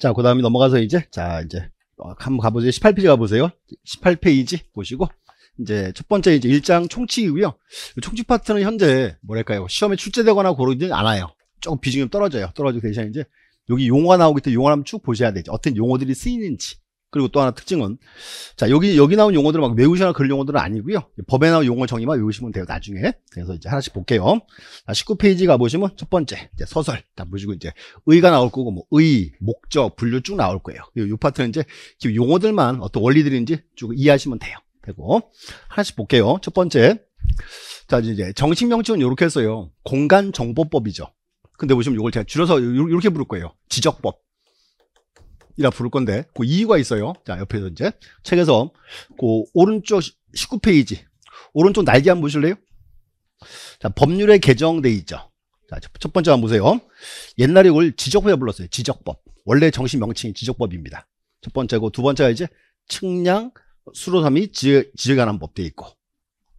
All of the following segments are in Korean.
자, 그 다음에 넘어가서 이제, 자, 이제, 한번 가보세요. 18페이지 가보세요. 18페이지 보시고, 이제, 첫 번째 이제 1장 총칙이고요. 총칙 파트는 현재, 뭐랄까요. 시험에 출제되거나 고르지는 않아요. 조금 비중이 떨어져요. 떨어지고 대신 이제, 여기 용어가 나오기 때문에 용어를 한번 쭉 보셔야 되죠. 어떤 용어들이 쓰이는지. 그리고 또 하나 특징은, 자, 여기 나온 용어들은 막 외우시거나 그런 용어들은 아니고요. 법에 나온 용어 정의만 외우시면 돼요, 나중에. 그래서 이제 하나씩 볼게요. 자, 19페이지 가보시면 첫 번째, 이제 서설. 자, 보시고 이제 의가 나올 거고, 뭐, 의, 목적, 분류 쭉 나올 거예요. 이 파트는 이제 지금 용어들만 어떤 원리들인지 쭉 이해하시면 돼요. 되고, 하나씩 볼게요. 첫 번째. 자, 이제 정식 명칭은 이렇게 했어요. 공간정보법이죠. 근데 보시면 이걸 제가 줄여서 이렇게 부를 거예요. 지적법. 이라 부를 건데, 그 이유가 있어요. 자, 옆에서 이제, 책에서, 그, 오른쪽 19페이지. 오른쪽 날개 한번 보실래요? 자, 법률에 개정돼 있죠. 자, 첫 번째 한번 보세요. 옛날에 이걸 지적법이라고 불렀어요. 지적법. 원래 정식 명칭이 지적법입니다. 첫 번째고, 두 번째가 이제, 측량, 수로삼 및 지적에 관한 법 돼 있고,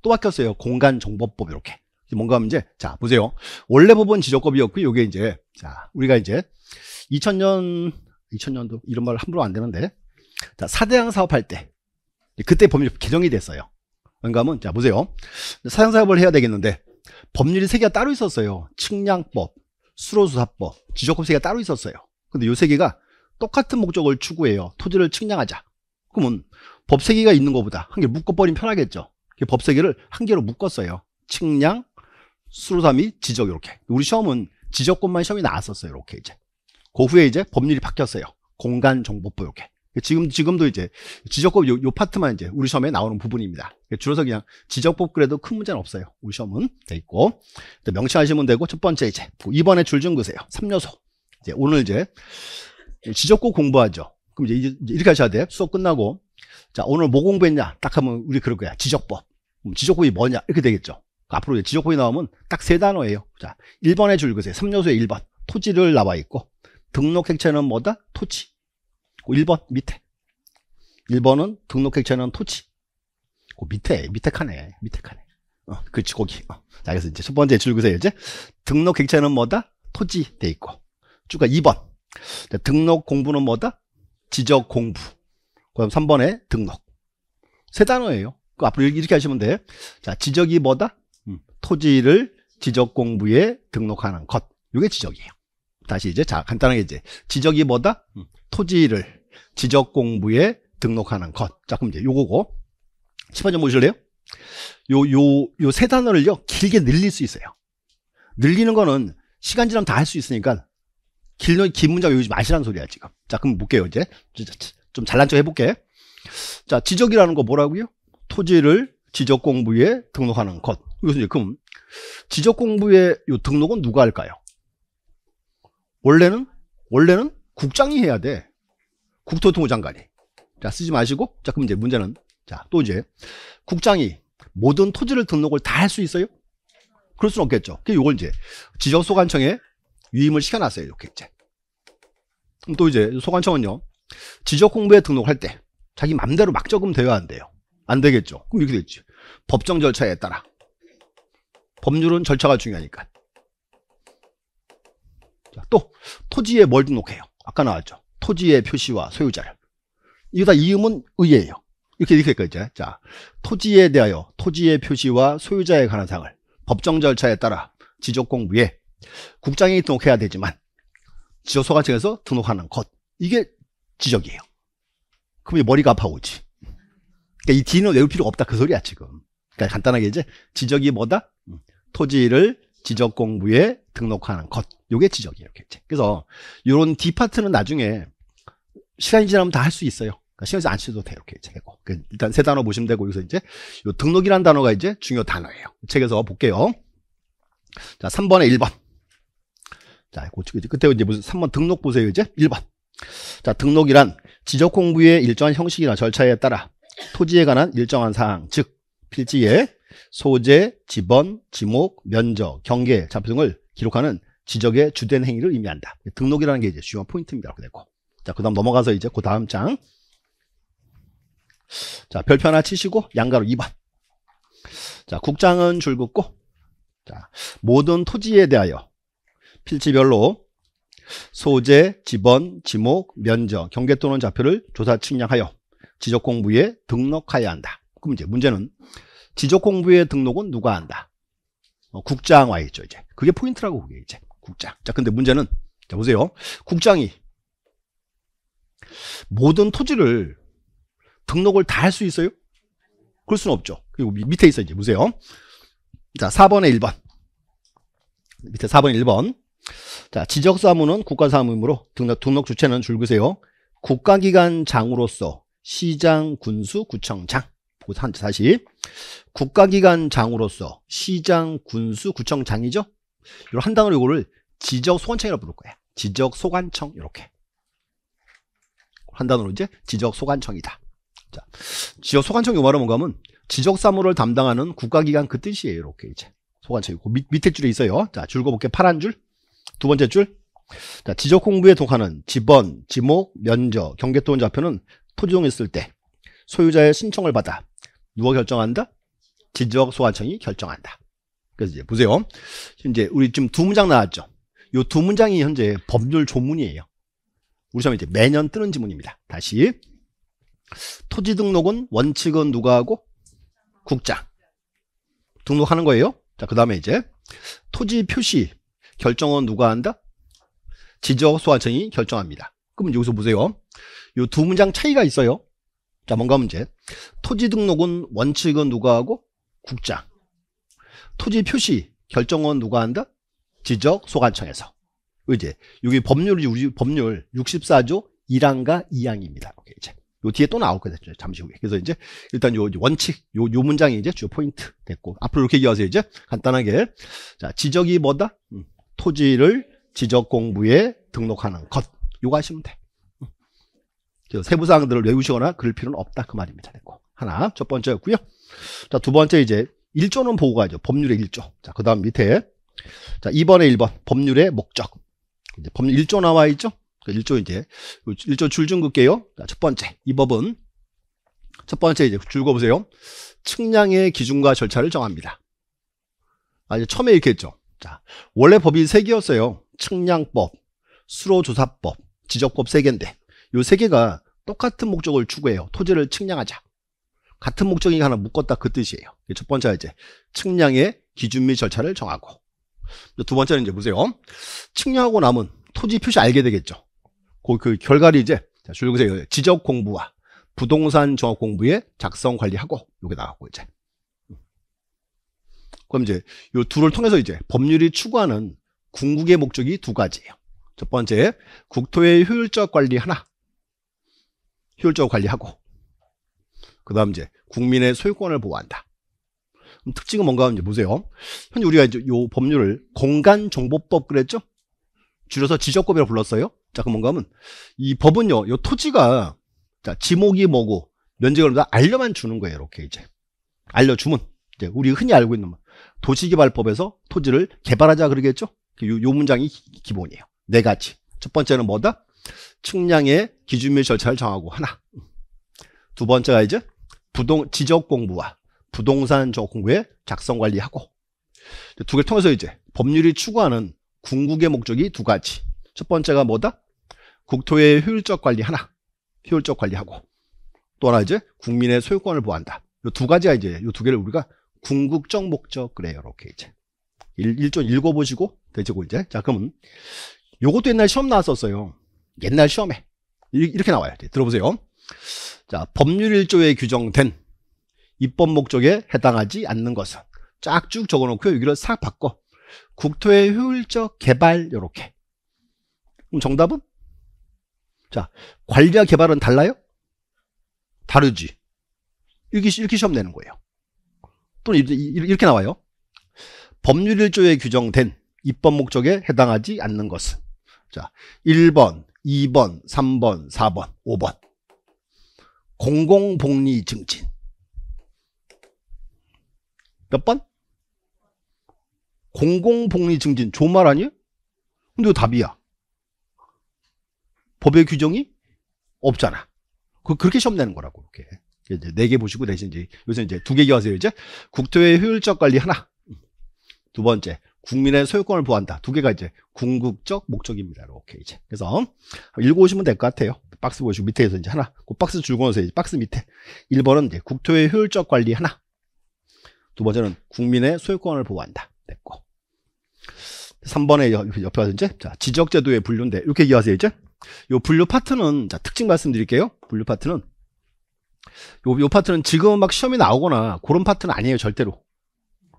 또 바뀌었어요. 공간정보법, 이렇게. 뭔가 하면 이제, 자, 보세요. 원래 법은 지적법이었고, 요게 이제, 자, 우리가 이제, 2000년도 이런 말 함부로 안 되는데, 자, 4대강 사업할 때 그때 법률이 개정이 됐어요. 그런가 하면, 자, 보세요. 4대강 사업을 해야 되겠는데 법률이 3개가 따로 있었어요. 측량법, 수로수사법, 지적법 3개가 따로 있었어요. 근데 요 3개가 똑같은 목적을 추구해요. 토지를 측량하자. 그러면 법 3개가 있는 것보다 한 개 묶어버리면 편하겠죠. 법 3개를 한 개로 묶었어요. 측량, 수로사 및 지적, 이렇게. 우리 시험은 지적법만 시험이 나왔었어요. 이렇게 이제. 그 후에 이제 법률이 바뀌었어요. 공간정보법, 이렇게. 지금도 이제 지적법 요 파트만 이제 우리 시험에 나오는 부분입니다. 줄여서 그냥 지적법 그래도 큰 문제는 없어요. 우리 시험은 돼 있고. 명칭하시면 되고, 첫 번째 이제 2번에 줄 좀 그세요. 3요소. 이제 오늘 이제 지적법 공부하죠. 그럼 이제 이렇게 하셔야 돼요. 수업 끝나고. 자, 오늘 뭐 공부했냐? 딱 하면 우리 그럴 거야. 지적법. 지적법이 뭐냐? 이렇게 되겠죠. 앞으로 지적법이 나오면 딱 3단어예요. 자, 1번에 줄 그세요. 3요소에 1번. 토지를 나와 있고, 등록객체는 뭐다? 토지. 1번 밑에. 1번은 등록객체는 토지. 밑에 칸에. 그렇지, 거기. 자, 그래서 이제 첫 번째 줄 그세요. 이제 등록객체는 뭐다? 토지 돼 있고. 쭉가 2번. 등록 공부는 뭐다? 지적 공부. 그다음 3번에 등록. 3단어예요. 그 앞으로 이렇게 하시면 돼. 자, 지적이 뭐다? 토지를 지적 공부에 등록하는 것. 이게 지적이에요. 다시 이제, 자, 간단하게 이제, 지적이 뭐다? 토지를 지적 공부에 등록하는 것. 자, 그럼 이제 요거고. 10번 좀 보실래요? 요 3단어를요, 길게 늘릴 수 있어요. 늘리는 거는 시간 지나면 다 할 수 있으니까, 긴 문장 외우지 마시라는 소리야, 지금. 자, 그럼 볼게요, 이제. 좀 잘난 척 해볼게. 자, 지적이라는 거 뭐라고요? 토지를 지적 공부에 등록하는 것. 이것은 이제, 그럼, 지적 공부에 요 등록은 누가 할까요? 원래는 국장이 해야 돼. 국토교통부 장관이. 자, 쓰지 마시고. 자, 그럼 이제 문제는, 자, 또 이제, 국장이 모든 토지를 등록을 다 할 수 있어요? 그럴 수는 없겠죠. 그래서 이걸 이제, 지적소관청에 위임을 시켜놨어요. 이렇게 이제. 그럼 또 이제, 소관청은요, 지적공부에 등록할 때, 자기 맘대로 막 적으면 돼요, 안 돼요? 안 되겠죠. 그럼 이렇게 되죠. 법정 절차에 따라. 법률은 절차가 중요하니까. 자, 또 토지에 뭘 등록해요? 아까 나왔죠. 토지의 표시와 소유자를. 이거 다 이음은 의예요. 이렇게 이제, 자, 토지에 대하여 토지의 표시와 소유자에 관한 사항을 법정 절차에 따라 지적 공부에 국장이 등록해야 되지만 지적소관청에서 등록하는 것. 이게 지적이에요. 그럼 머리가 아파오지. 그러니까 이 D는 외울 필요가 없다, 그 소리야 지금. 그러니까 간단하게 이제 지적이 뭐다? 토지를 지적 공부에 등록하는 것. 요게 지적이에요. 이렇게. 그래서 요런 D 파트는 나중에 시간이 지나면 다 할 수 있어요. 그러니까 시간이 안 치도 돼요. 이렇게 되고. 일단 3단어 보시면 되고, 여기서 이제 요 등록이라는 단어가 이제 중요 단어예요. 책에서 볼게요. 자, 3번에 1번. 자, 그때 이제 무슨 3번 등록 보세요. 이제 1번. 자, 등록이란 지적 공부의 일정한 형식이나 절차에 따라 토지에 관한 일정한 사항, 즉 필지에 소재, 지번, 지목, 면적, 경계, 자표 등을 기록하는 지적의 주된 행위를 의미한다. 등록이라는 게 이제 중요한 포인트입니다. 이렇게 되고. 자, 그 다음 넘어가서 이제 그 다음 장. 자, 별표 하나 치시고 양가로 2번. 자, 국장은 줄 긋고, 자, 모든 토지에 대하여 필지별로 소재, 지번, 지목, 면적, 경계 또는 좌표를 조사 측량하여 지적 공부에 등록하여야 한다. 그럼 이제 문제는 지적 공부에 등록은 누가 한다? 국장 와 있죠, 이제. 그게 포인트라고, 그게 이제. 국장. 자, 근데 문제는, 자, 보세요. 국장이 모든 토지를 등록을 다 할 수 있어요? 그럴 수는 없죠. 그리고 밑에 있어, 이제. 보세요. 자, 4번에 1번. 밑에 4번 1번. 자, 지적사무는 국가사무이므로 등록 주체는 줄 그세요. 국가기관 장으로서 시장, 군수, 구청장. 다시. 국가기관 장으로서 시장, 군수, 구청장이죠? 이걸 한 단어로 이거를 지적소관청이라고 부를 거야. 지적소관청, 이렇게. 한 단어로 이제 지적소관청이다. 자, 지적소관청이 말은 뭔가 하면 지적사무를 담당하는 국가기관 그 뜻이에요. 이렇게 이제. 소관청이고. 밑에 줄에 있어요. 자, 줄 그어볼게. 파란 줄. 두 번째 줄. 자, 지적 공부에 동하는 지번, 지목, 면적, 경계 또는 좌표는 토지동했을 때 소유자의 신청을 받아 누가 결정한다? 지적소관청이 결정한다. 그래서 이제 보세요. 이제 우리 지금 두 문장 나왔죠. 이 두 문장이 현재 법률 조문이에요. 우리 시험에 이제 매년 뜨는 지문입니다. 다시. 토지 등록은 원칙은 누가 하고? 국장. 등록하는 거예요. 자, 그 다음에 이제 토지 표시 결정은 누가 한다? 지적소관청이 결정합니다. 그럼 여기서 보세요. 이 두 문장 차이가 있어요. 자, 뭔가 문제. 토지 등록은 원칙은 누가 하고? 국장. 토지 표시 결정은 누가 한다? 지적소관청에서. 이제 여기 법률이 우리 법률 64조 1항과 2항입니다. 오케이, 이제 요 뒤에 또 나올 거예요. 잠시 후에. 그래서 이제 일단 요 원칙 요 문장이 이제 주요 포인트 됐고, 앞으로 이렇게 얘기하세요. 이제 간단하게. 자, 지적이 뭐다? 토지를 지적 공부에 등록하는 것. 요거 하시면 돼. 세부 사항들을 외우시거나 그럴 필요는 없다, 그 말입니다. 됐고. 하나, 첫 번째였고요. 자, 두 번째 이제 1조는 보고 가죠. 법률의 1조. 자, 그다음 밑에 자, 2번에 1번 법률의 목적. 이제 법률 1조 나와 있죠? 1조 이제 1조 줄 좀 긋게요. 자, 첫 번째. 이 법은 첫 번째 이제 줄 그어보세요. 측량의 기준과 절차를 정합니다. 이제 처음에 이렇게 했죠. 자, 원래 법이 3개였어요. 측량법, 수로조사법, 지적법 3개인데 요 3개가 똑같은 목적을 추구해요. 토지를 측량하자. 같은 목적이 하나 묶었다, 그 뜻이에요. 첫 번째가 이제 측량의 기준 및 절차를 정하고, 두 번째는 이제 보세요. 측량하고 남은 토지 표시 알게 되겠죠. 그 결과를 이제 줄 그세요. 지적 공부와 부동산 정확 공부에 작성 관리하고, 요게 나가고 이제. 그럼 이제 요 둘을 통해서 이제 법률이 추구하는 궁극의 목적이 두 가지예요. 첫 번째, 국토의 효율적 관리 하나. 효율적 관리하고, 그 다음 이제 국민의 소유권을 보호한다. 특징은 뭔가 하면 이제 보세요. 현재 우리가 이제 요 법률을 공간정보법 그랬죠? 줄여서 지적법이라고 불렀어요. 자, 그럼 뭔가 하면 이 법은요, 요 토지가 자, 지목이 뭐고 면적을 다 알려만 주는 거예요. 이렇게 이제 알려주면 이제 우리 흔히 알고 있는 도시개발법에서 토지를 개발하자 그러겠죠? 요 문장이 기본이에요. 네 가지. 첫 번째는 뭐다? 측량의 기준 및 절차를 정하고 하나. 두 번째가 이제 지적 공부와 부동산 정확 공부에 작성 관리하고, 두 개를 통해서 이제 법률이 추구하는 궁극의 목적이 두 가지. 첫 번째가 뭐다? 국토의 효율적 관리 하나. 효율적 관리하고, 또 하나 이제 국민의 소유권을 보호한다. 이 두 가지가 이제 이 두 개를 우리가 궁극적 목적 그래요. 이렇게 이제 1조 읽어보시고 되시고 이제. 자, 그러면 요것도 옛날 시험 나왔었어요. 옛날 시험에 이렇게 나와요. 들어보세요. 자, 법률 1조에 규정된 입법 목적에 해당하지 않는 것은 쫙쭉 적어놓고 여기를 싹 바꿔 국토의 효율적 개발. 요렇게. 그럼 정답은? 자, 관리와 개발은 달라요? 다르지. 이렇게 시험 내는 거예요. 또는 이렇게 나와요. 법률 1조에 규정된 입법 목적에 해당하지 않는 것은, 자, 1번, 2번, 3번, 4번, 5번. 공공복리 증진. 몇 번? 공공복리 증진. 좋은 말 아니에요? 근데 이거 답이야. 법의 규정이 없잖아. 그렇게 시험 내는 거라고. 이렇게. 이제 4개 보시고 대신 이제 요새 이제 2개 기하세요. 이제 국토의 효율적 관리 하나. 두 번째, 국민의 소유권을 보호한다. 두 개가 이제 궁극적 목적입니다. 이렇게 이제. 그래서 읽어오시면 될 것 같아요. 박스 보시고 밑에서 이제 하나. 그 박스 줄 그어서 이제 박스 밑에. 1번은 이제 국토의 효율적 관리 하나. 두 번째는 국민의 소유권을 보호한다. 됐고. 3번에 옆에 와서 이제 자, 지적제도의 분류인데 이렇게 얘기하세요. 이제 요 분류 파트는 자, 특징 말씀드릴게요. 분류 파트는 요 파트는 지금 막 시험이 나오거나 그런 파트는 아니에요. 절대로.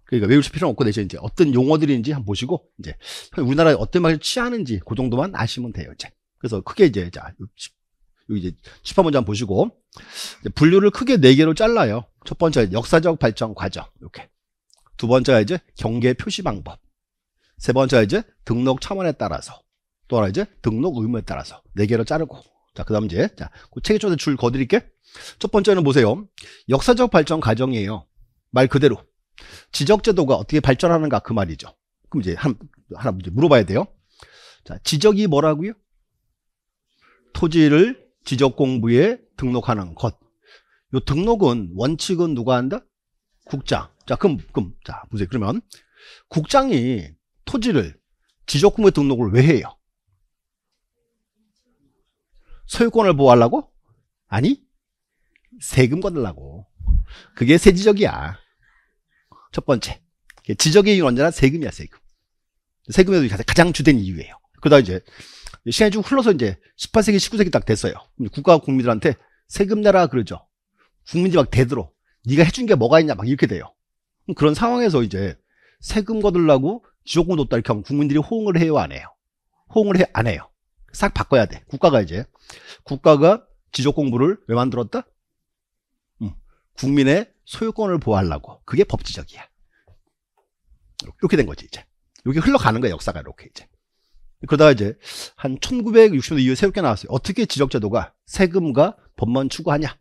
그러니까 외우실 필요는 없고 대신 이제 어떤 용어들인지 한번 보시고 이제 우리나라에 어떤 말을 취하는지 그 정도만 아시면 돼요. 이제 그래서 크게 이제 자 여기 이제 칠판 먼저 한번 보시고 이제 분류를 크게 4개로 잘라요. 첫 번째 역사적 발전 과정 이렇게. 두 번째가 이제 경계 표시 방법. 세 번째가 이제 등록 차원에 따라서. 또 하나 이제 등록 의무에 따라서 4개로 자르고. 자, 그다음 이제 자, 그 책에 쪽에 줄 거드릴게. 첫 번째는 보세요. 역사적 발전 과정이에요. 말 그대로. 지적제도가 어떻게 발전하는가 그 말이죠. 그럼 이제 하나 이제 물어봐야 돼요. 자, 지적이 뭐라고요? 토지를 지적공부에 등록하는 것. 요 등록은 원칙은 누가 한다? 국장. 자, 그럼 자, 보세요. 그러면 국장이 토지를 지적공부에 등록을 왜 해요? 소유권을 보호하려고? 아니, 세금 걷으려고. 그게 세지적이야. 첫 번째. 지적의 이유는 언제나 세금이야, 세금. 세금에도 가장 주된 이유예요. 그러다 이제 시간이 쭉 흘러서 이제 18세기, 19세기 딱 됐어요. 국가가 국민들한테 세금 내라 그러죠. 국민들이 막 대들어. 네가 해준 게 뭐가 있냐 막 이렇게 돼요. 그런 상황에서 이제 세금 거들라고 지적공부 뒀다 이렇게 하면 국민들이 호응을 해요, 안 해요? 호응을 안 해요. 싹 바꿔야 돼. 국가가 지적공부를 왜 만들었다? 국민의 소유권을 보호하려고. 그게 법지적이야. 이렇게 된 거지, 이제. 여기 흘러가는 거야, 역사가 이렇게 이제. 그러다가 이제 한 1960년대 이후에 새롭게 나왔어요. 어떻게 지적제도가 세금과 법만 추구하냐?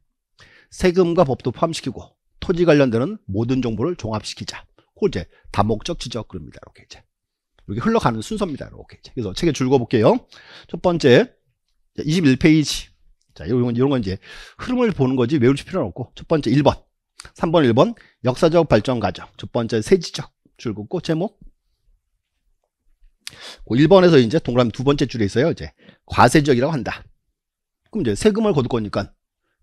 세금과 법도 포함시키고 토지 관련되는 모든 정보를 종합시키자. 그걸 이제 다목적 지적 그럽니다. 이렇게 이제. 여기 흘러가는 순서입니다. 이렇게 이제. 그래서 책에 줄 거볼게요. 첫 번째 21페이지. 자, 이런 건 이제 흐름을 보는 거지 외우실 필요는 없고. 첫 번째 1번. 3번 1번 역사적 발전 과정. 첫 번째 세지적 줄 긋고 제목. 1번에서 이제 동그라미 두 번째 줄에 있어요. 이제 과세지역이라고 한다. 그럼 이제 세금을 거둘 거니까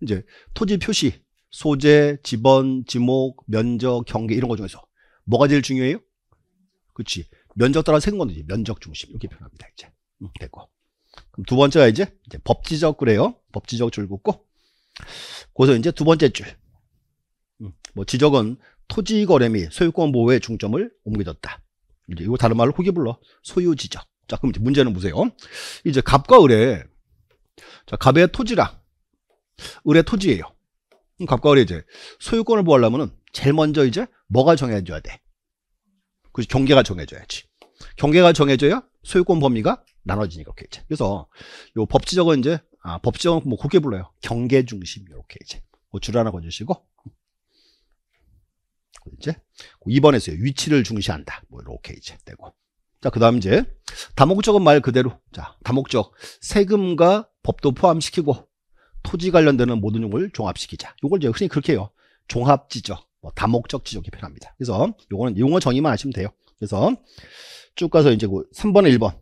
이제 토지 표시, 소재, 지번, 지목, 면적, 경계 이런 거 중에서 뭐가 제일 중요해요? 그렇지. 면적 따라 세금 거두지. 면적 중심 이렇게 표현합니다. 이제 됐고. 그럼 두 번째가 이제 법지적 그래요. 법지적 줄 긋고. 거기서 이제 두 번째 줄. 뭐 지적은 토지 거래 및 소유권 보호에 중점을 옮겨줬다. 이제 이거 다른 말로 후기 불러 소유 지적. 자, 그럼 이제 문제는 보세요. 이제 갑과 을에 자, 갑의 토지랑 을의 토지예요. 그럼 갑과 을이 이제 소유권을 보호하려면은 제일 먼저 이제 뭐가 정해져야 돼? 그 경계가 정해져야지. 경계가 정해져야 소유권 범위가 나눠지니까 이렇게 이제. 그래서 요 법지적은 이제 법지적은 뭐 그렇게 불러요. 경계 중심 이렇게 이제. 뭐 줄 하나 거주시고. 이제 2번에서요. 위치를 중시한다. 뭐 이렇게 이제 되고. 자, 그다음 이제 다목적은 말 그대로. 자, 다목적 세금과 법도 포함시키고 토지 관련되는 모든 용어를 종합시키자. 요걸 이제 흔히 그렇게 해요. 종합지적, 뭐 다목적 지적이 편합니다. 그래서 요거는 용어 정의만 하시면 돼요. 그래서 쭉 가서 이제 3번에 1번.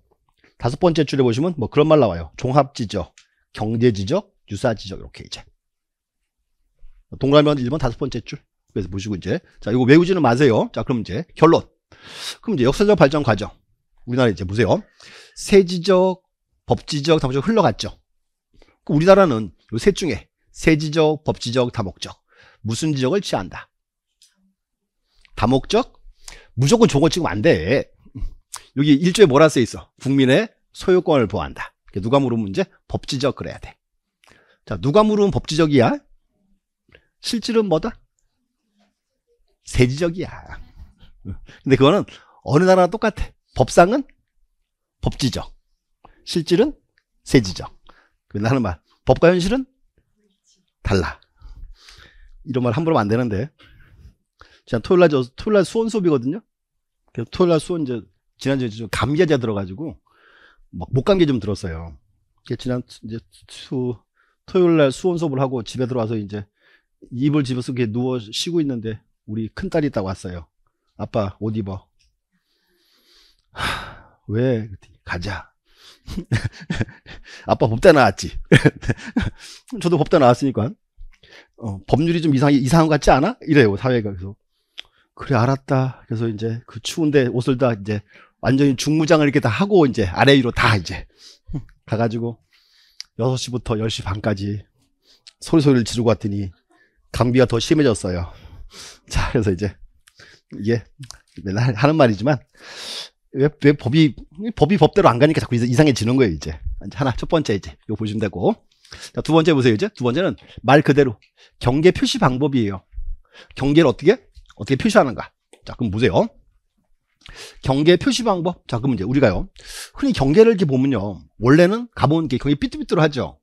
다섯 번째 줄에 보시면 뭐 그런 말 나와요. 종합지적, 경제지적, 유사지적 이렇게 이제. 동그라미 1번 다섯 번째 줄. 그래서 보시고 이제 자, 이거 외우지는 마세요. 자, 그럼 이제 결론. 그럼 이제 역사적 발전 과정. 우리나라 이제 보세요. 세지적, 법지적, 다목적 흘러갔죠. 우리나라는 요 셋 중에 세지적, 법지적, 다목적 무슨 지적을 취한다? 다목적? 무조건 저거 찍으면 안 돼. 여기 1조에 뭐라 써 있어? 국민의 소유권을 보호한다. 누가 물으면 이제 법지적 그래야 돼. 자, 누가 물으면 법지적이야? 실질은 뭐다? 세지적이야. 근데 그거는 어느 나라나 똑같아. 법상은 법지적, 실질은 세지적. 나는 말 법과 현실은 달라. 이런 말 함부로 하면 안 되는데. 지난 토요일날 수원 수업이거든요. 그래서 토요일날 수원 이제 지난주에 좀 감기가 들어가지고 막 목감기 좀 들었어요. 지난 이제 토요일날 수원 수업을 하고 집에 들어와서 이제 이불 집어서 이렇게 누워 쉬고 있는데 우리 큰딸이 딱 왔어요. 아빠 옷 입어. 왜? 가자. 아빠 법대 나왔지. 저도 법대 나왔으니까. 법률이 좀 이상한 것 같지 않아? 이래요, 사회가. 그래서. 그래, 알았다. 그래서 이제 그 추운데 옷을 다 이제 완전히 중무장을 이렇게 다 하고 이제 아래 위로 다 이제 가가지고 6시부터 10시 반까지 소리를 지르고 왔더니 감기가 더 심해졌어요. 자, 그래서 이제 이게 맨날 하는 말이지만 왜 법이 법대로 안 가니까 자꾸 이상해지는 거예요, 이제. 하나, 첫 번째 이제 이거 보시면 되고. 자, 두 번째 보세요, 이제. 두 번째는 말 그대로 경계 표시 방법이에요. 경계를 어떻게 표시하는가. 자, 그럼 보세요. 경계 표시 방법. 자, 그럼 이제 우리가요, 흔히 경계를 이렇게 보면요, 원래는 가본 게 경계 삐뚤삐뚤 하죠.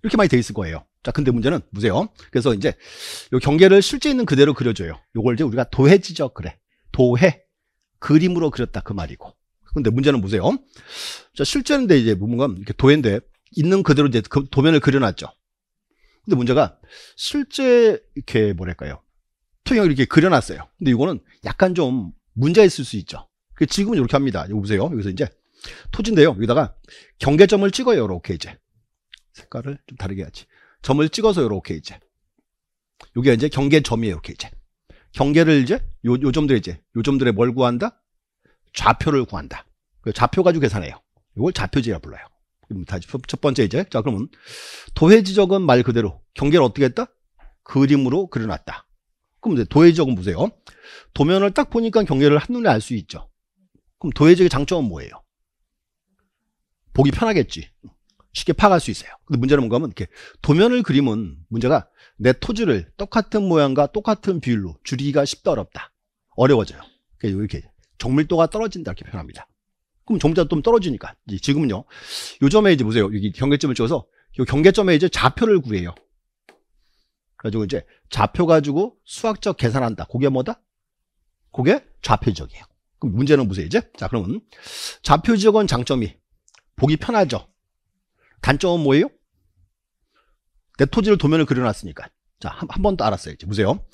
이렇게 많이 돼 있을 거예요. 자, 근데 문제는 보세요. 그래서 이제 요 경계를 실제 있는 그대로 그려줘요. 요걸 이제 우리가 도해 지적 그래. 도해. 그림으로 그렸다 그 말이고. 근데 문제는 보세요. 자, 실제인데 이제 뭔가 이렇게 도해인데 있는 그대로 이제 그 도면을 그려놨죠. 근데 문제가 실제 이렇게 뭐랄까요, 투영을 이렇게 그려놨어요. 근데 이거는 약간 좀 문제가 있을 수 있죠. 지금은 이렇게 합니다. 이거 보세요. 여기서 이제 토지인데요. 여기다가 경계점을 찍어요. 이렇게 이제 색깔을 좀 다르게 해야지. 점을 찍어서 이렇게 이제 여기가 이제 경계점이에요. 이렇게 이제 경계를 이제 요 점들 이제 요 점들에 뭘 구한다? 좌표를 구한다. 좌표 가지고 계산해요. 이걸 좌표지라 불러요. 다시 첫 번째 이제, 자, 그러면 도해 지적은 말 그대로 경계를 어떻게 했다? 그림으로 그려놨다. 그럼 이제 도해 지적은 보세요. 도면을 딱 보니까 경계를 한눈에 알 수 있죠. 그럼 도해 지적의 장점은 뭐예요? 보기 편하겠지. 쉽게 파악할 수 있어요. 근데 문제는 뭔가 하면 이렇게 도면을 그리면 문제가 내 토지를 똑같은 모양과 똑같은 비율로 줄이기가 쉽다 어렵다. 어려워져요. 이렇게 정밀도가 떨어진다 이렇게 표현합니다. 그럼 정밀도가 좀 떨어지니까 이제 지금은요, 요 점에 이제 보세요. 여기 경계점을 찍어서 요 경계점에 이제 좌표를 구해요. 가지고 이제 좌표 가지고 수학적 계산한다. 그게 뭐다? 그게 좌표 지적이에요. 그럼 문제는 보세요 이제. 자, 그러면 좌표 지적은 장점이 보기 편하죠. 단점은 뭐예요? 내 토지를 도면을 그려놨으니까. 자, 한 번 더 알았어요. 이제 보세요.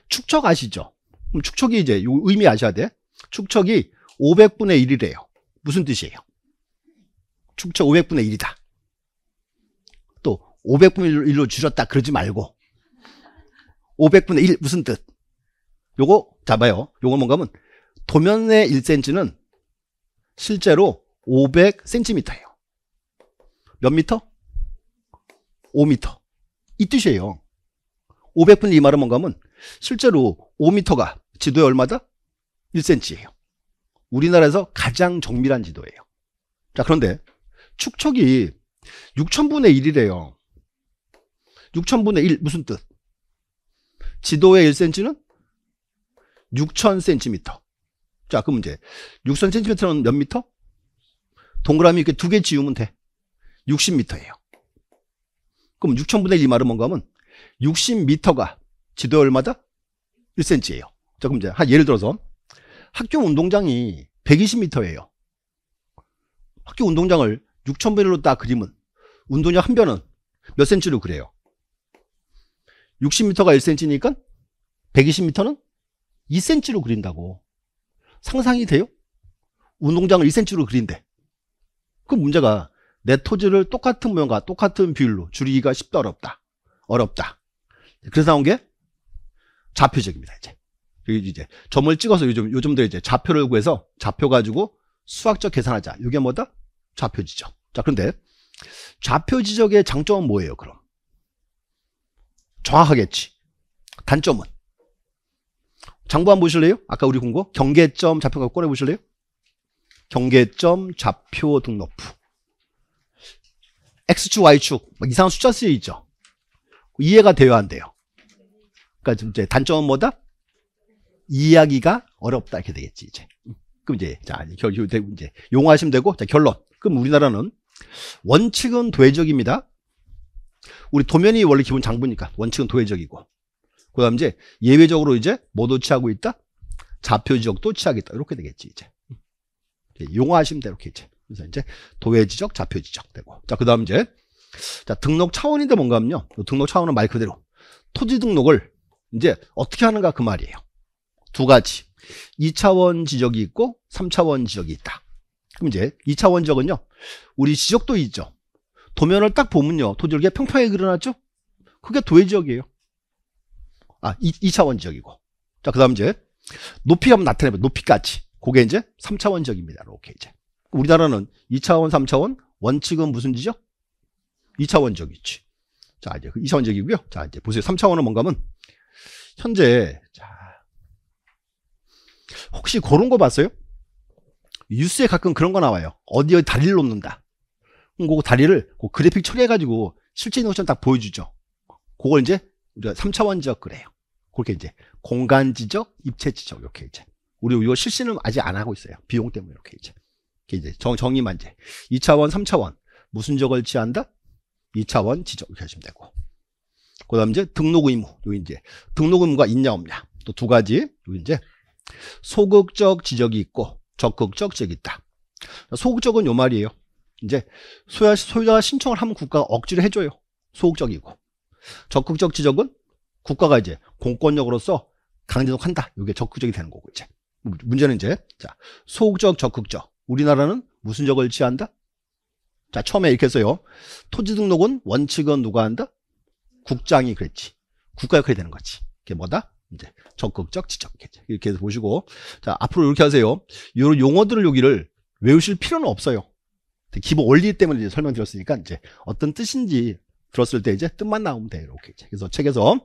축척 아시죠? 그럼 축척이 이제 요 의미 아셔야 돼. 축척이 500분의 1이래요. 무슨 뜻이에요? 축척 500분의 1이다. 또 500분의 1로 줄였다 그러지 말고 500분의 1 무슨 뜻? 요거 잡아요. 요거 뭔가 하면 도면의 1cm는 실제로 500cm예요. 몇 미터? 5미터. 이 뜻이에요. 500분의 2 말은 뭔가 하면 실제로 5미터가 지도에 얼마다? 1cm예요. 우리나라에서 가장 정밀한 지도예요. 자, 그런데 축척이 6000분의 1이래요. 6000분의 1 무슨 뜻? 지도의 1cm는 6000cm. 자, 그럼 이제 6000cm는 몇 미터? 동그라미 이렇게 두 개 지우면 돼. 60m예요. 그럼 6000분의 1 말은 뭔가 하면 60m가 지도에 얼마다? 1cm예요. 자, 그럼 이제 예를 들어서 학교 운동장이 120m예요. 학교 운동장을 6000분의 1로 딱 그리면 운동장 한 변은 몇 cm로 그래요? 60m가 1cm니까 120m는 2cm로 그린다고. 상상이 돼요? 운동장을 2cm로 그린대. 그럼 문제가 내 토지를 똑같은 모양과 똑같은 비율로 줄이기가 쉽다 어렵다? 어렵다. 그래서 나온 게 좌표적입니다. 이제 점을 찍어서 요 점들 이제 좌표를 구해서 좌표 가지고 수학적 계산하자. 이게 뭐다? 좌표 지적. 자, 그런데 좌표 지적의 장점은 뭐예요? 그럼 정확하겠지. 단점은 장부 한번 보실래요? 아까 우리 본 거 경계점 좌표 갖고 꺼내 보실래요? 경계점 좌표 등록부. X축, Y축 이상한 숫자 쓰여 있죠. 이해가 돼야 안 돼요. 그러니까 이제 단점은 뭐다? 이해하기가 어렵다 이렇게 되겠지 이제. 그럼 이제 자 이제 용어하시면 되고, 자 결론. 그럼 우리나라는 원칙은 도해적입니다. 우리 도면이 원래 기본 장부니까 원칙은 도해적이고, 그다음 이제 예외적으로 이제 뭐도 취하고 있다? 좌표 지적도 취하겠다 이렇게 되겠지 이제. 용어하시면 돼 이렇게 이제. 그래서 이제 도해 지적, 좌표 지적 되고. 자, 그다음 이제 자 등록 차원인데 뭔가 하면요. 등록 차원은 말 그대로 토지 등록을 이제 어떻게 하는가 그 말이에요. 두 가지. 2차원 지적이 있고 3차원 지적이 있다. 그럼 이제 2차원 지적은요, 우리 지적도 있죠. 도면을 딱 보면요, 토지 이렇게 평평하게 그려놨죠? 그게 도의 지역이에요. 2차원 지역이고. 자, 그 다음 이제 높이가 한번 나타내봐요. 높이까지. 그게 이제 3차원 지역입니다. 이렇게 이제. 우리나라는 2차원, 3차원, 원칙은 무슨 지적? 2차원 지역이지. 자, 이제 2차원 지역이고요. 자, 이제 보세요. 3차원은 뭔가 하면, 현재, 자, 혹시 그런 거 봤어요? 뉴스에 가끔 그런 거 나와요. 어디에 다리를 놓는다. 그 다리를 그 그래픽 처리해가지고 실제 있는 것처럼 딱 보여주죠. 그걸 이제 우리가 3차원 지적 그래요. 그렇게 이제 공간 지적, 입체 지적 이렇게 이제 우리 이거 실시는 아직 안 하고 있어요. 비용 때문에 이렇게 이제 정의만 이제 2차원, 3차원 무슨 지적을 취한다? 2차원 지적 이렇게 하시면 되고. 그다음 이제 등록 의무. 여기 이제 등록 의무가 있냐 없냐. 또 두 가지. 여기 이제 소극적 지적이 있고 적극적 지적이 있다. 소극적은 요 말이에요. 이제 소유자가 신청을 하면 국가가 억지로 해줘요. 소극적이고. 적극적 지적은 국가가 이제 공권력으로서 강제적 한다. 이게 적극적이 되는 거고 이제. 문제는 이제 자, 소극적, 적극적. 우리나라는 무슨 적을 취한다? 자, 처음에 이렇게 했어요. 토지 등록은 원칙은 누가 한다? 국장이 그랬지. 국가 역할이 되는 거지. 이게 뭐다? 이제 적극적 지적. 이렇게 해서 보시고. 자, 앞으로 이렇게 하세요. 이런 용어들을 여기를 외우실 필요는 없어요. 기본 원리 때문에 이제 설명드렸으니까 이제 어떤 뜻인지 들었을 때 이제 뜻만 나오면 돼요. 이렇게. 그래서 책에서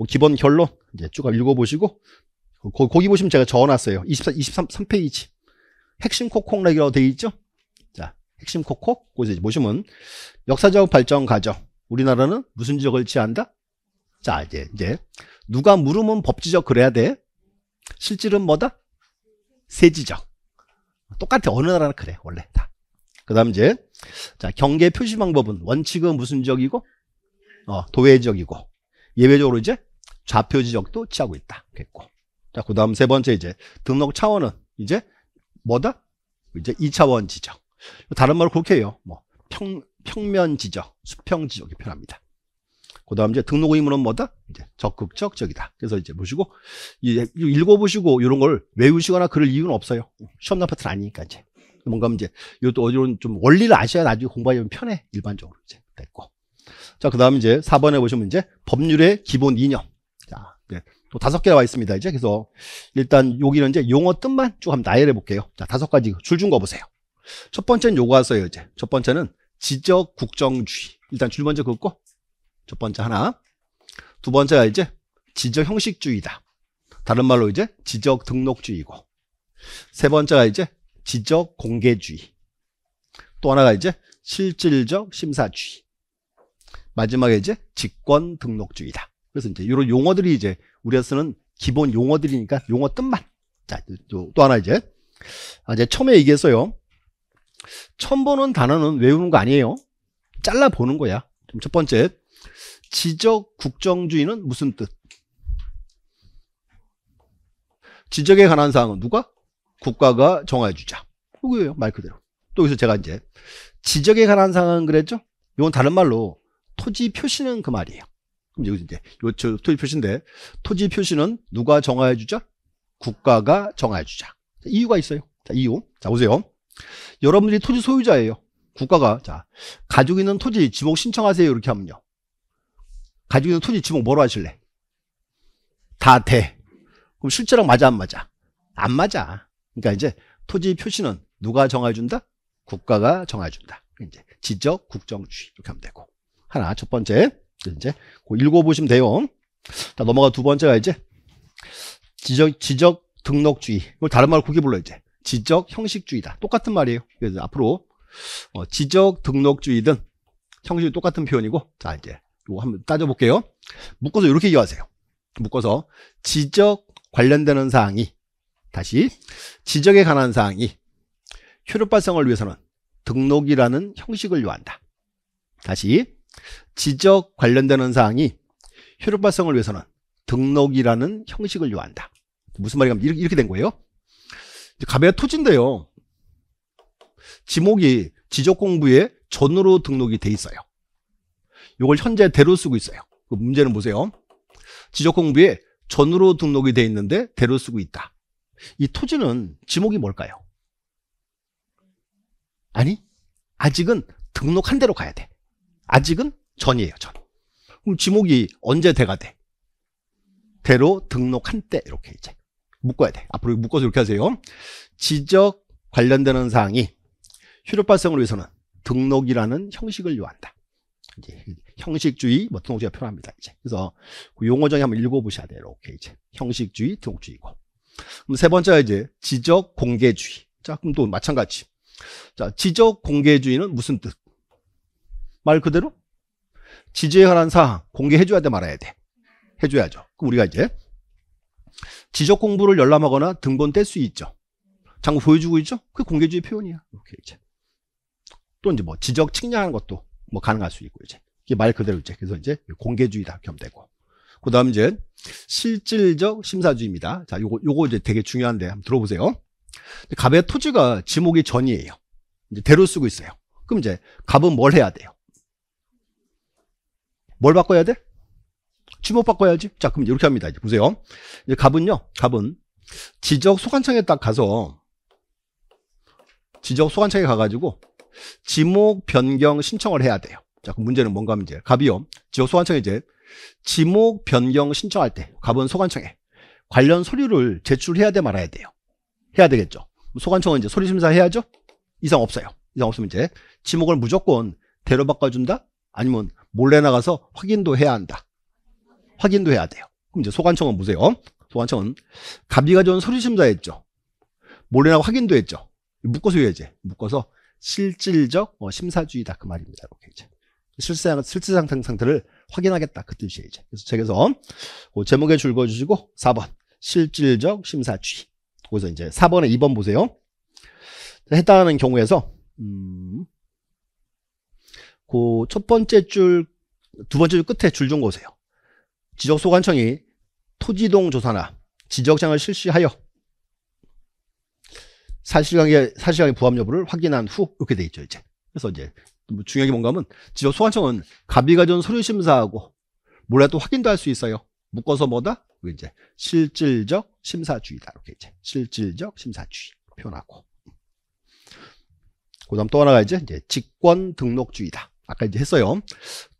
기본 결론 이제 쭉 읽어보시고, 거기 보시면 제가 적어놨어요. 23페이지. 핵심 콕콕렉이라고 되어 있죠? 자, 핵심 콕콕. 거기서 이제 보시면 역사적 발전 과정. 우리나라는 무슨 지적을 취한다? 자, 이제 누가 물으면 법지적 그래야 돼. 실질은 뭐다? 세지적. 똑같아. 어느 나라나 그래. 원래 다. 그 다음 이제 자, 경계 표시 방법은 원칙은 무슨 지적이고 도의 지적이고 예외적으로 이제 좌표 지적도 취하고 있다. 됐고. 자, 그 다음 세 번째 이제 등록 차원은 이제 뭐다? 이제 2차원 지적. 다른 말로 그렇게 해요. 뭐 평면 지적, 수평 지적이 표현합니다. 그 다음 이제 등록 의무는 뭐다? 이제 적극적 지적이다. 그래서 이제 보시고 읽어보시고 이런 걸 외우시거나 그럴 이유는 없어요. 시험 난 파트는 아니니까 이제. 뭔가 이제 이것도 어디론 좀 원리를 아셔야 나중에 공부하면 편해. 일반적으로 이제 됐고. 자, 그다음 이제 4번에 보시면 이제 법률의 기본 이념. 자, 네. 또 5개 나와 있습니다. 이제 그래서 일단 여기는 이제 용어 뜻만 쭉 한번 나열해 볼게요. 자, 5가지 줄 준 거 보세요. 첫 번째는 요거 왔어요. 이제 첫 번째는 지적 국정주의. 일단 줄 먼저 긋고 첫 번째 하나. 두 번째가 이제 지적 형식주의다. 다른 말로 이제 지적 등록주의고. 세 번째가 이제 지적 공개주의. 또 하나가 이제 실질적 심사주의. 마지막에 이제 직권 등록주의다. 그래서 이제 이런 용어들이 이제 우리가 쓰는 기본 용어들이니까 용어 뜻만. 자, 또 하나 이제 처음에 얘기했어요. 처음 보는 단어는 외우는 거 아니에요. 잘라 보는 거야. 첫 번째, 지적 국정주의는 무슨 뜻? 지적에 관한 사항은 누가? 국가가 정해주자. 그거예요, 말 그대로. 또 여기서 제가 이제 지적에 관한 사항은 그랬죠? 이건 다른 말로 토지 표시는 그 말이에요. 그럼 여기서 이제 토지 표시인데 토지 표시는 누가 정해주자? 국가가 정해주자. 이유가 있어요. 자, 이유. 자, 보세요. 여러분들이 토지 소유자예요. 국가가 자 가지고 있는 토지 지목 신청하세요. 이렇게 하면요. 가지고 있는 토지 지목 뭐로 하실래? 다 돼. 그럼 실제랑 맞아 안 맞아? 안 맞아. 그러니까 이제 토지 표시는 누가 정해준다? 국가가 정해준다. 이제 지적 국정주의 이렇게 하면 되고. 하나 첫 번째 이제 읽어보시면 돼요. 자, 넘어가 두 번째가 이제 지적 등록주의. 이걸 다른 말로 그렇게 불러요. 이제 지적 형식주의다. 똑같은 말이에요. 그래서 앞으로 지적 등록주의든 형식이 똑같은 표현이고. 자, 이제 이거 한번 따져볼게요. 묶어서 이렇게 얘기하세요. 묶어서 지적 관련되는 사항이 다시 지적에 관한 사항이 효력 발생을 위해서는 등록이라는 형식을 요한다. 다시 지적 관련되는 사항이 효력 발생을 위해서는 등록이라는 형식을 요한다. 무슨 말이냐면 이렇게 된 거예요. 갑의 토지인데요. 지목이 지적공부에 전으로 등록이 돼 있어요. 이걸 현재 대로 쓰고 있어요. 그 문제는 보세요. 지적공부에 전으로 등록이 돼 있는데 대로 쓰고 있다. 이 토지는 지목이 뭘까요? 아니, 아직은 등록한 대로 가야 돼. 아직은 전이에요, 전. 그럼 지목이 언제 대가 돼? 대로 등록한 때 이렇게 이제 묶어야 돼. 앞으로 묶어서 이렇게 하세요. 지적 관련되는 사항이 효력 발생을 위해서는 등록이라는 형식을 요한다. 이제 형식주의, 뭐 등록주의가 필요합니다. 이제 그래서 그 용어 정의 한번 읽어보셔야 돼요. 이렇게 이제 형식주의, 등록주의고. 그럼 세 번째가 이제 지적 공개주의. 자, 그럼 또 마찬가지. 자, 지적 공개주의는 무슨 뜻? 말 그대로 지지에 관한 사항 공개해줘야 돼, 말아야 돼? 해줘야죠. 그럼 우리가 이제 지적 공부를 열람하거나 등본 뗄 수 있죠. 장부 보여주고 있죠? 그게 공개주의 표현이야. 이렇게 이제 또 이제 뭐 지적 측량하는 것도 뭐 가능할 수 있고 이제 이게 말 그대로 이제 그래서 이제 공개주의다 겸되고. 그다음 이제 실질적 심사주의입니다. 자, 요거 이제 되게 중요한데 한번 들어보세요. 갑의 토지가 지목이 전이에요. 이제 대로 쓰고 있어요. 그럼 이제 갑은 뭘 해야 돼요? 뭘 바꿔야 돼? 지목 바꿔야지. 자, 그럼 이렇게 합니다. 이제 보세요. 이제 갑은 지적 소관청에 딱 가서 지적 소관청에 가가지고 지목 변경 신청을 해야 돼요. 자, 그럼 문제는 뭔가 하면 이제 갑이요. 지적 소관청에 이제 지목 변경 신청할 때 갑은 소관청에 관련 서류를 제출해야 돼, 말아야 돼요? 해야 되겠죠. 소관청은 이제 서류 심사해야죠. 이상 없어요. 이상 없으면 이제 지목을 무조건 대로 바꿔준다? 아니면 몰래 나가서 확인도 해야 한다. 확인도 해야 돼요. 그럼 이제 소관청은 보세요. 소관청은 갑이 가져온 서류 심사했죠. 몰래 나가 확인도 했죠. 묶어서 해야지. 묶어서 실질적 심사주의다, 그 말입니다. 이렇게 이제 실질상 상태를 확인하겠다, 그 뜻이에요. 이제 그래서 책에서 그 제목에 줄 그어주시고 4번 실질적 심사주의. 거기서 이제 4번에 2번 보세요. 해당하는 경우에서 그 첫 번째 줄, 두 번째 줄 끝에 줄 좀 보세요. 지적소관청이 토지이동 조사나 지적장을 실시하여 사실관계 부합 여부를 확인한 후 이렇게 돼 있죠. 이제 그래서 이제 중요한 게 뭔가 하면 지적소관청은 갑이 가져온 서류 심사하고 몰래 또 확인도 할 수 있어요. 묶어서 뭐다? 이제 실질적 심사주의다. 이렇게 이제 실질적 심사주의 표현하고. 그다음 또 하나가 이제 직권 등록주의다. 아까 이제 했어요.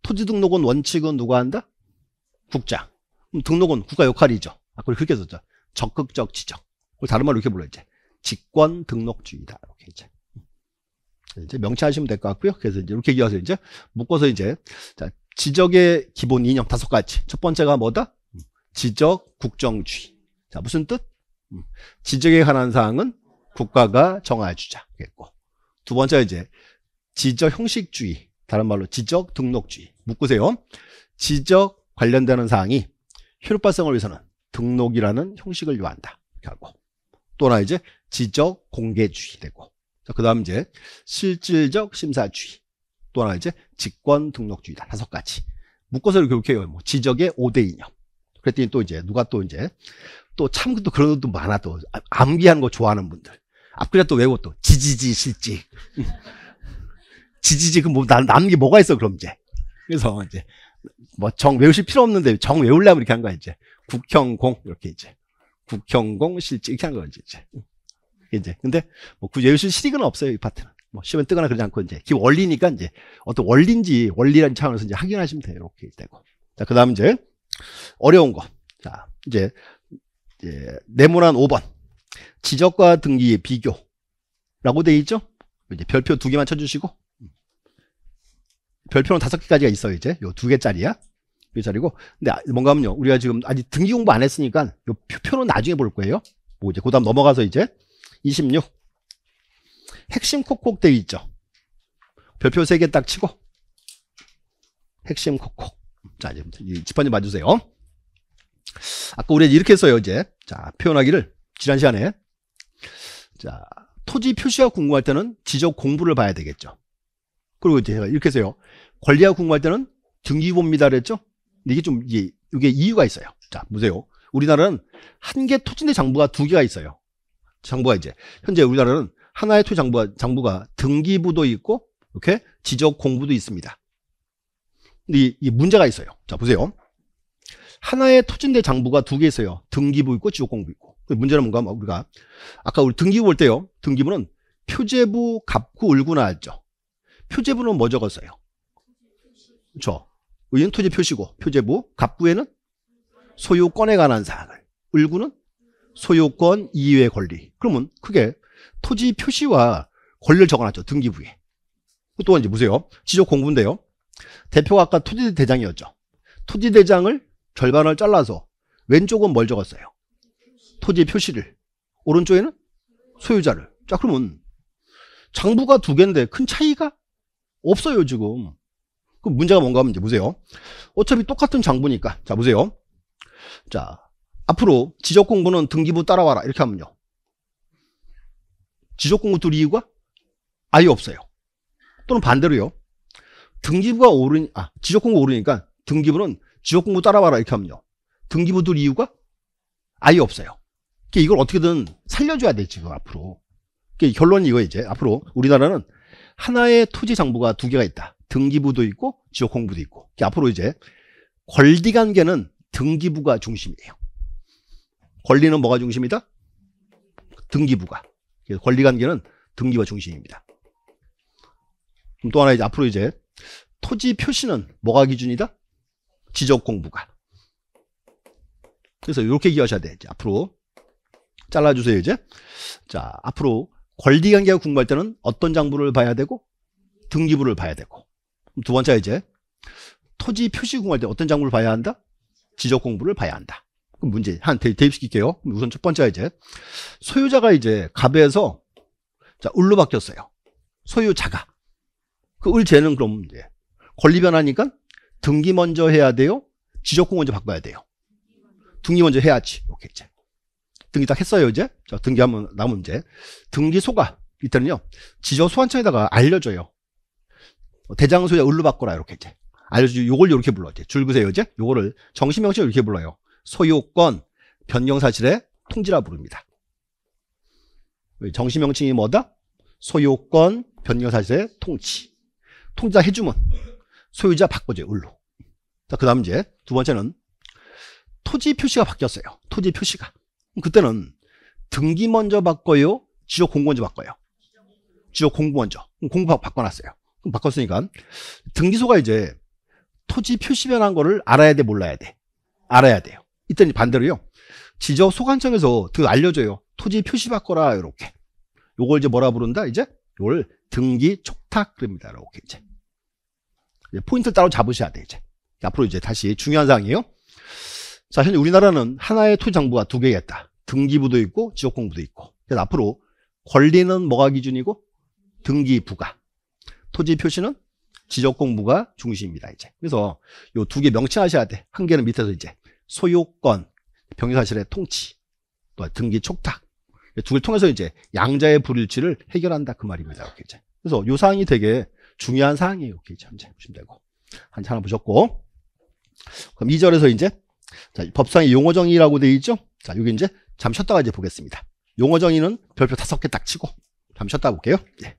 토지 등록은 원칙은 누가 한다? 국장. 그럼 등록은 국가 역할이죠. 아까 그렇게 썼죠. 적극적 지적. 다른 말로 이렇게 불러요. 이제 직권 등록주의다. 이렇게 이제 명치하시면 될 것 같고요. 그래서 이제 이렇게 얘기하세요. 이제 묶어서 이제 자, 지적의 기본 이념 5가지. 첫 번째가 뭐다? 지적 국정주의. 자, 무슨 뜻? 지적에 관한 사항은 국가가 정해주자. 겠고. 두 번째가 이제 지적 형식주의. 다른 말로 지적 등록주의. 묶으세요. 지적 관련되는 사항이 효력 발생을 위해서는 등록이라는 형식을 요한다. 이렇게 하고. 또 하나 이제 지적 공개주의 되고. 자, 그 다음 이제 실질적 심사주의. 또 하나 이제 직권 등록주의다. 5가지. 묶어서 이렇게 해요. 뭐 지적의 5대 이념. 그랬더니 또 이제 누가 또 이제 또 참 또 그런 것도 많아. 또 암기하는 거 좋아하는 분들. 앞글에 또 외우고 또 지지지 실직. 지지지 그 뭐 남는 게 뭐가 있어 그럼 이제. 그래서 이제 뭐 정 외우실 필요 없는데 정 외우려면 이렇게 한 거야 이제. 국형공 이렇게 이제. 국형공 실직 이렇게 한 거지 이제. 근데 뭐 굳이 외우실 실익은 없어요 이 파트는. 뭐 시험에 뜨거나 그러지 않고 이제 기본 원리니까 이제 어떤 원리인지 원리라는 차원에서 이제 확인하시면 돼요. 이렇게 되고. 자, 그다음 이제 어려운 거. 자, 이제 네모난 5번. 지적과 등기의 비교라고 돼 있죠? 이제 별표 2개만 쳐주시고. 별표는 5개까지가 있어요, 이제. 요 2개짜리야. 2개짜리고. 근데 뭔가 하면요. 우리가 지금 아직 등기 공부 안 했으니까 요 표는 나중에 볼 거예요. 뭐 이제 그 다음 넘어가서 이제 26. 핵심 콕콕 돼 있죠. 별표 3개 딱 치고. 핵심 콕콕. 자, 이제 집안좀 봐주세요. 아까 우리가 이렇게 했어요, 이제. 자, 표현하기를. 지난 시간에. 자, 토지 표시가 궁금할 때는 지적 공부를 봐야 되겠죠. 그리고 이제 제가 이렇게 했어요. 권리가 궁금할 때는 등기부입니다 그랬죠? 근데 이게 좀, 이게 이유가 있어요. 자, 보세요. 우리나라는 한 개 토지내 장부가 2개가 있어요. 장부가 이제. 현재 우리나라는 하나의 토지 장부가 등기부도 있고, 이렇게 지적 공부도 있습니다. 근데 이 문제가 있어요. 자, 보세요. 하나의 토지인데 장부가 두 개 있어요. 등기부 있고 지적공부 있고. 문제는 뭔가 우리가 아까 우리 등기부 볼 때요. 등기부는 표제부, 갑구, 을구 나왔죠. 표제부는 뭐 적었어요? 그렇죠. 의는 토지 표시고 표제부, 갑구에는 소유권에 관한 사항을, 을구는 소유권 이외의 권리. 그러면 크게 토지 표시와 권리를 적어놨죠. 등기부에. 또 이제 보세요. 지적공부인데요. 대표가 아까 토지대장이었죠. 토지대장을 절반을 잘라서 왼쪽은 뭘 적었어요? 토지 표시를. 오른쪽에는 소유자를. 자, 그러면 장부가 두 개인데 큰 차이가 없어요, 지금. 그럼 문제가 뭔가 하면 이제 보세요. 어차피 똑같은 장부니까. 자, 보세요. 자, 앞으로 지적공부는 등기부 따라와라. 이렇게 하면요. 지적공부 둘 이유가 아예 없어요. 또는 반대로요. 등기부가 지적공부 오르니까 등기부는 지적공부 따라와라. 이렇게 하면요. 등기부 둘 이유가 아예 없어요. 이걸 어떻게든 살려줘야 돼, 지금 앞으로. 결론이 이거 이제 앞으로 우리나라는 하나의 토지 장부가 두 개가 있다. 등기부도 있고 지적공부도 있고. 앞으로 이제 권리 관계는 등기부가 중심이에요. 권리는 뭐가 중심이다? 등기부가. 권리 관계는 등기부가 중심입니다. 그럼 또 하나 이제 앞으로 이제 토지 표시는 뭐가 기준이다? 지적공부가. 그래서 이렇게 기억하셔야 돼. 이제 앞으로 잘라주세요, 이제. 자, 앞으로 권리 관계가 궁금할 때는 어떤 장부를 봐야 되고 등기부를 봐야 되고. 두 번째 이제 토지 표시 궁금할 때 어떤 장부를 봐야 한다? 지적공부를 봐야 한다. 그럼 문제 한 대입시킬게요. 우선 첫 번째 이제 소유자가 이제 갑에서 자, 을로 바뀌었어요. 소유자가. 그 을제는 그럼 이제 권리 변하니까 등기 먼저 해야 돼요? 지적공부 먼저 바꿔야 돼요? 등기 먼저 해야지. 이렇게 이제. 등기 딱 했어요, 이제. 자, 등기하면 남은 이제 등기소가 이때는요. 지적소관청에다가 알려줘요. 대장 소유자 을로 바꿔라. 이렇게 이제. 알려주죠. 요걸 이렇게 불러. 이제 줄 그세요, 이제. 요거를 정신명칭으로 이렇게 불러요. 소유권 변경사실의 통지라 부릅니다. 정신명칭이 뭐다? 소유권 변경사실의 통치. 통지자 해주면 소유자 바꿔줘요, 을로. 자, 그 다음 이제 두 번째는 토지 표시가 바뀌었어요. 토지 표시가. 그때는 등기 먼저 바꿔요? 지적공부 먼저 바꿔요? 지적공부 먼저. 공부 바꿔놨어요. 그럼 바꿨으니까 등기소가 이제 토지 표시 변한 거를 알아야 돼, 몰라야 돼? 알아야 돼요. 이때는 반대로요. 지적소관청에서 그 알려줘요. 토지 표시 바꿔라, 이렇게. 요걸 이제 뭐라 부른다? 이제 요걸 등기 촉탁 그럽니다. 이렇게 이제. 포인트를 따로 잡으셔야 돼, 이제. 앞으로 이제 다시 중요한 사항이에요. 자, 현재 우리나라는 하나의 토지 장부가 두 개가 있다. 등기부도 있고 지적공부도 있고. 그래서 앞으로 권리는 뭐가 기준이고 등기부가. 토지 표시는 지적공부가 중심입니다, 이제. 그래서 요 두 개 명칭하셔야 돼. 한 개는 밑에서 이제 소유권, 변경사실의 통치, 또 등기 촉탁. 두 개를 통해서 이제 양자의 불일치를 해결한다, 그 말입니다. 이렇게 이제. 그래서 요 사항이 되게 중요한 사항이에요. 이렇게 이제 보시면 되고. 하나 보셨고. 그럼 2절에서 이제 자, 법상의 용어 정의라고 되어 있죠? 자, 여기 이제 잠시 쉬었다가 이제 보겠습니다. 용어 정의는 별표 5개 딱 치고 잠시 쉬었다 볼게요. 네.